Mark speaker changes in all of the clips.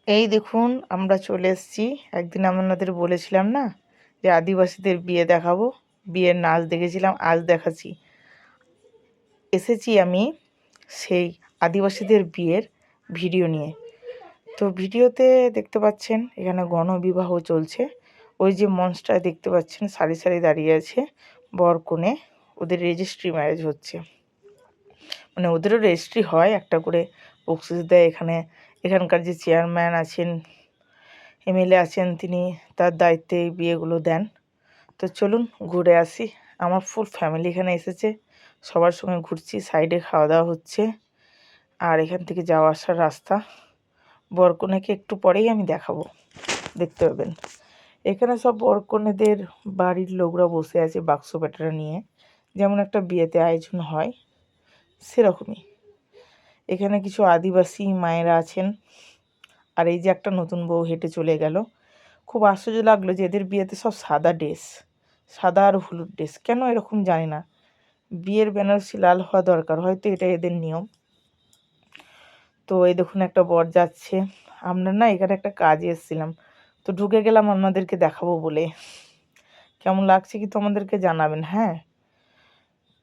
Speaker 1: এই দেখুন আমরা চলে এসেছি। একদিন আপনাদের বলেছিলাম না যে আদিবাসীদের বিয়ে দেখাবো, বিয়ের নাচ দেখেছিলাম, আজ দেখাচ্ছি। এসেছি আমি সেই আদিবাসীদের বিয়ের ভিডিও নিয়ে। তো ভিডিওতে দেখতে পাচ্ছেন এখানে গণবিবাহ চলছে। ওই যে মঞ্চটায় দেখতে পাচ্ছেন সারি সারি দাঁড়িয়ে আছে বর কনে, ওদের রেজিস্ট্রি ম্যারেজ হচ্ছে। মানে ওদেরও রেজিস্ট্রি হয়, একটা করে বকশিস দেয়। এখানকার যে চেয়ারম্যান আছেন, এমএলএ আছেন, তিনি তার দায়িত্বে এই বিয়েগুলো দেন। তো চলুন ঘুরে আসি। আমার ফুল ফ্যামিলি এখানে এসেছে, সবার সঙ্গে ঘুরছি। সাইডে খাওয়া দাওয়া হচ্ছে, আর এখান থেকে যাওয়া আসার রাস্তা। বরকনেকে একটু পরেই আমি দেখাবো, দেখতে পাবেন। এখানে সব বরকনেদের বাড়ির লোকরা বসে আছে বাক্স প্যাটারা নিয়ে, যেমন একটা বিয়েতে আয়োজন হয় সেরকমই। এখানে কিছু আদিবাসী মায়েরা আছেন, আর এই যে একটা নতুন বউ হেঁটে চলে গেল। খুব আশ্চর্য লাগলো যে এদের বিয়েতে সব সাদা ড্রেস, সাদা আর হলুদ ড্রেস। কেন এরকম জানি না, বিয়ের বেনারসি লাল হওয়া দরকার, হয়তো এটা এদের নিয়ম। তো এই দেখুন একটা বর যাচ্ছে। আমরা না এখানে একটা কাজে এসেছিলাম, তো ঢুকে গেলাম আপনাদেরকে দেখাবো বলে। কেমন লাগছে কিন্তু আমাদেরকে জানাবেন, হ্যাঁ।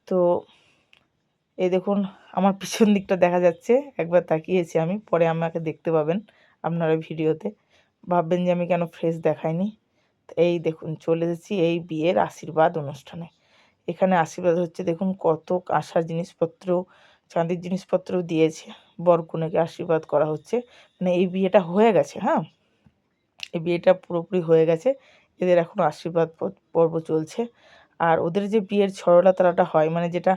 Speaker 1: তো এই দেখুন আমার পিছন দিকটা দেখা যাচ্ছে, একবার তাকিয়েছি আমি, পরে আমাকে দেখতে পাবেন আপনারা ভিডিওতে। ভাববেন যে আমি কেন ফ্রেশ দেখাইনি। এই দেখুন চলে এসেছি এই বিয়ের আশীর্বাদ অনুষ্ঠানে। এখানে আশীর্বাদ হচ্ছে, দেখুন কত কাঁসার জিনিসপত্র, চাঁদির জিনিসপত্র দিয়েছে। বর কনেকে আশীর্বাদ করা হচ্ছে। মানে এই বিয়েটা হয়ে গেছে, হ্যাঁ, এই বিয়েটা পুরোপুরি হয়ে গেছে। এদের এখন আশীর্বাদ পর্ব চলছে। আর ওদের যে বিয়ের ছড়লাতলাটা হয়, মানে যেটা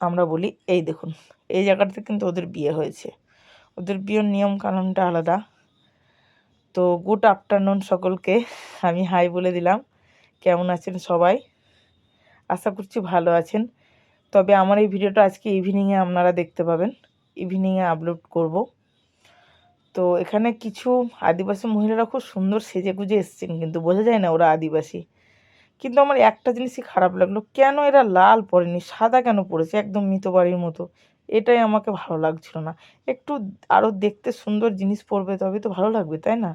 Speaker 1: আমরা বলি, এই দেখুন এই জায়গাটাতে কিন্তু ওদের বিয়ে হয়েছে। ওদের বিয়ের নিয়ম কানুনটা আলাদা। তো গুড আফটারনুন সকলকে, আমি হাই বলে দিলাম। কেমন আছেন সবাই? আশা করছি ভালো আছেন। তবে আমার এই ভিডিওটা আজকে ইভিনিংয়ে আপনারা দেখতে পাবেন, ইভিনিংয়ে আপলোড করব। তো এখানে কিছু আদিবাসী মহিলারা খুব সুন্দর সেজেগুজে এসেছেন, কিন্তু বোঝা যায় না ওরা আদিবাসী। কিন্তু আমার একটা জিনিসই খারাপ লাগলো, কেন এরা লাল পরেনি, সাদা কেন পরেছে একদম মিতবাড়ির মতো। এটাই আমাকে ভালো লাগছিল না। একটু আরও দেখতে সুন্দর জিনিস পরবে, তবে তো ভালো লাগবে, তাই না?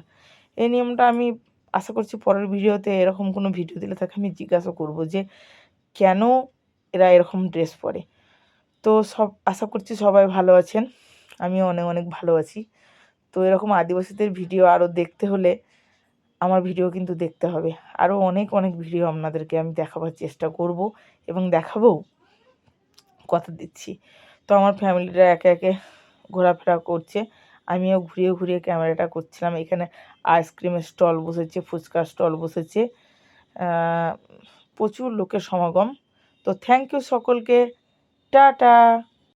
Speaker 1: এই নিয়মটা আমি আশা করছি পরের ভিডিওতে এরকম কোনো ভিডিও দিলে তাকে আমি জিজ্ঞাসা করব যে কেন এরা এরকম ড্রেস পরে। তো আশা করছি সবাই ভালো আছেন, আমিও অনেক অনেক ভালো আছি। তো এরকম আদিবাসীদের ভিডিও আরও দেখতে হলে আমার ভিডিও কিন্তু দেখতে হবে। আরও অনেক অনেক ভিডিও আপনাদেরকে আমি দেখাবার চেষ্টা করব এবং দেখাবও, কথা দিচ্ছি। তো আমার ফ্যামিলিরা একে একে ঘোরাফেরা করছে, আমিও ঘুরিয়ে ঘুরিয়ে ক্যামেরাটা করছিলাম। এখানে আইসক্রিমের স্টল বসেছে, ফুচকার স্টল বসেছে, প্রচুর লোকের সমাগম। তো থ্যাংক ইউ সকলকে, টাটা।